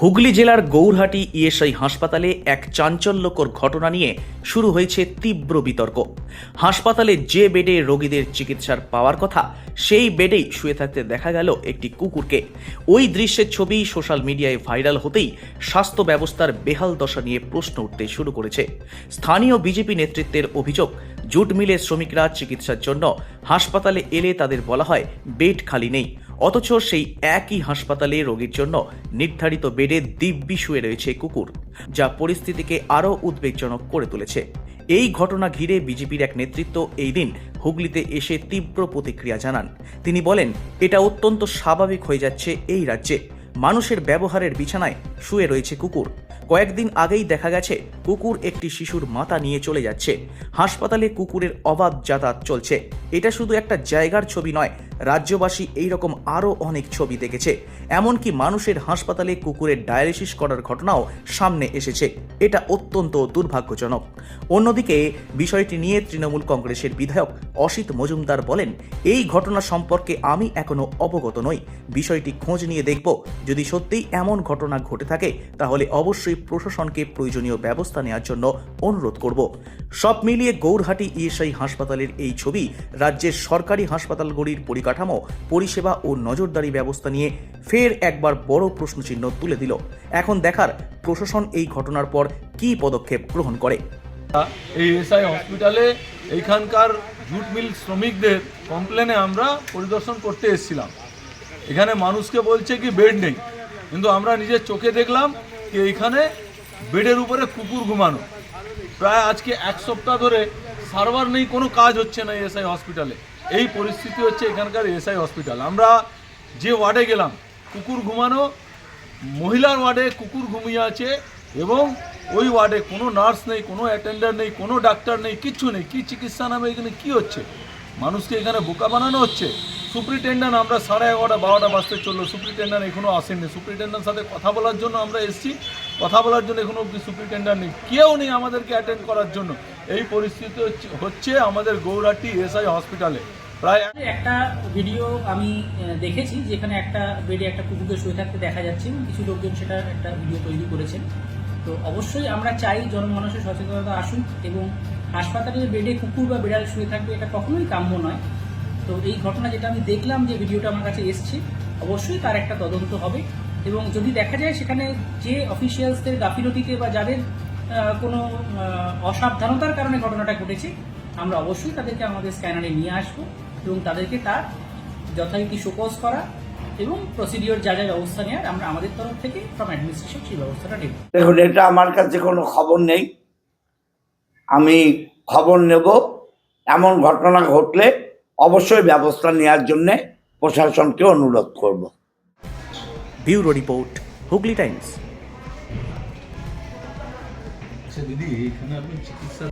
হুগলি জেলার গৌরহাটি ইএসআই হাসপাতালে এক চাঞ্চল্যকর ঘটনা নিয়ে শুরু হয়েছে তীব্র বিতর্ক। হাসপাতালে যে বেডে রোগীদের চিকিৎসার পাওয়ার কথা সেই বেডেই শুয়ে থাকতে দেখা গেল একটি কুকুরকে। ওই দৃশ্যের ছবি সোশ্যাল মিডিয়ায় ভাইরাল হতেই স্বাস্থ্য ব্যবস্থার বেহাল দশা নিয়ে প্রশ্ন উঠতে শুরু করেছে। স্থানীয় বিজেপি নেতৃত্বের অভিযোগ, জুট মিলের শ্রমিকরা চিকিৎসার জন্য হাসপাতালে এলে তাদের বলা হয় বেড খালি নেই, অথচ সেই একই হাসপাতালে রোগীর জন্য নির্ধারিত বেডে দিব্যি শুয়ে রয়েছে কুকুর, যা পরিস্থিতিকে আরও উদ্বেগজনক করে তুলেছে। এই ঘটনা ঘিরে বিজেপির এক নেতৃত্ব এই দিন হুগলিতে এসে তীব্র প্রতিক্রিয়া জানান। তিনি বলেন, এটা অত্যন্ত স্বাভাবিক হয়ে যাচ্ছে এই রাজ্যে। মানুষের ব্যবহারের বিছানায় শুয়ে রয়েছে কুকুর। কয়েকদিন আগেই দেখা গেছে কুকুর একটি শিশুর মাথা নিয়ে চলে যাচ্ছে। হাসপাতালে কুকুরের অবাধ যাতায়াত চলছে। এটা শুধু একটা জায়গার ছবি নয়, রাজ্যবাসী এইরকম আরও অনেক ছবি দেখেছে। এমনকি মানুষের হাসপাতালে কুকুরের ডায়ালিসিস করার ঘটনাও সামনে এসেছে। এটা অত্যন্ত দুর্ভাগ্যজনক। অন্যদিকে বিষয়টি নিয়ে তৃণমূল কংগ্রেসের বিধায়ক অসিত মজুমদার বলেন, এই ঘটনা সম্পর্কে আমি এখনো অবগত নই। বিষয়টি খোঁজ নিয়ে দেখব। যদি সত্যিই এমন ঘটনা ঘটে থাকে তাহলে অবশ্যই প্রশাসনকে প্রয়োজনীয় ব্যবস্থা নেওয়ার জন্য অনুরোধ করব। সব মিলিয়ে গৌরহাটি ইএসআই হাসপাতালের এই ছবি রাজ্যের সরকারি হাসপাতালগুলির পরিকাঠামো, পরিষেবা ও নজরদারি ব্যবস্থা নিয়ে ফের একবার বড় প্রশ্নচিহ্ন তুলে দিল। এখন দেখার প্রশাসন এই ঘটনার পর কী পদক্ষেপ গ্রহণ করে। এই ইএসআই হসপিটালে এইখানকার জুট মিল শ্রমিকদের কমপ্লেনে আমরা পরিদর্শন করতে এসেছিলাম। এখানে মানুষকে বলছে কি বেড নেই, কিন্তু আমরা নিজের চোখে দেখলাম যে এইখানে বেডের উপরে কুকুর ঘুমানো। প্রায় আজকে এক সপ্তাহ ধরে সার্ভার নেই, কোনো কাজ হচ্ছে না ইএসআই হসপিটালে। এই পরিস্থিতি হচ্ছে এখানকার ইএসআই হসপিটাল। আমরা যে ওয়ার্ডে গেলাম, কুকুর ঘুমানো, মহিলার ওয়ার্ডে কুকুর ঘুমিয়ে আছে এবং ওই ওয়ার্ডে কোনো নার্স নেই, কোনো অ্যাটেন্ডার নেই, কোনো ডাক্তার নেই, কিচ্ছু নেই। কী চিকিৎসা নামে এখানে কী হচ্ছে? মানুষকে এখানে বোকা বানানো হচ্ছে। সুপ্রিনটেন্ডেন্ট, আমরা 11:30 12টা বাজতে চললো, সুপ্রিনটেন্ডেন্ট এখনও আসেননি। সুপ্রিনটেন্ডেন্টের সাথে কথা বলার জন্য আমরা এসেছি, কথা বলার জন্য এখনও অব্দি সুপ্রিনটেন্ডেন্ট নেই, কেউ নেই আমাদেরকে অ্যাটেন্ড করার জন্য। এই পরিস্থিতি হচ্ছে আমাদের গৌরহাটি ইএসআই হসপিটালে। প্রায় একটা ভিডিও আমি দেখেছি যেখানে একটা বেডে একটা কুকুরকে শুয়ে থাকতে দেখা যাচ্ছে। কিছু লোকজন সেটা একটা ভিডিও তৈরি করেছেন। তো অবশ্যই আমরা চাই জনমানুষের সচেতনতা আসুক এবং হাসপাতালের বেডে কুকুর বা বিড়াল শুয়ে থাকবে এটা কখনোই কাম্য নয়। তো এই ঘটনা যেটা আমি দেখলাম, যে ভিডিওটা আমার কাছে এসছে, অবশ্যই তার একটা তদন্ত হবে এবং যদি দেখা যায় সেখানে যে অফিসিয়ালসদের গাফিলতিতে বা যাদের কোনো অসাবধানতার কারণে ঘটনাটা ঘটেছে, আমরা অবশ্যই তাদেরকে আমাদের স্ক্যানারে নিয়ে আসবো এবং তাদেরকে তার যথারীতি শোকজ করা এবং প্রসিডিওর যা যা ব্যবস্থা নেওয়ার আমরা আমাদের তরফ থেকে ফ্রম অ্যাডমিনিস্ট্রেশন সেই ব্যবস্থাটা নেব। দেখুন, এটা আমার কাছে কোনো খবর নেই, আমি খবর নেব। এমন ঘটনা ঘটলে অবশ্যই ব্যবস্থা নেওয়ার জন্য প্রশাসনকে অনুরোধ করব। Bureau report, Hooghly Times. দিদি, এখানে আপনি চিকিৎসা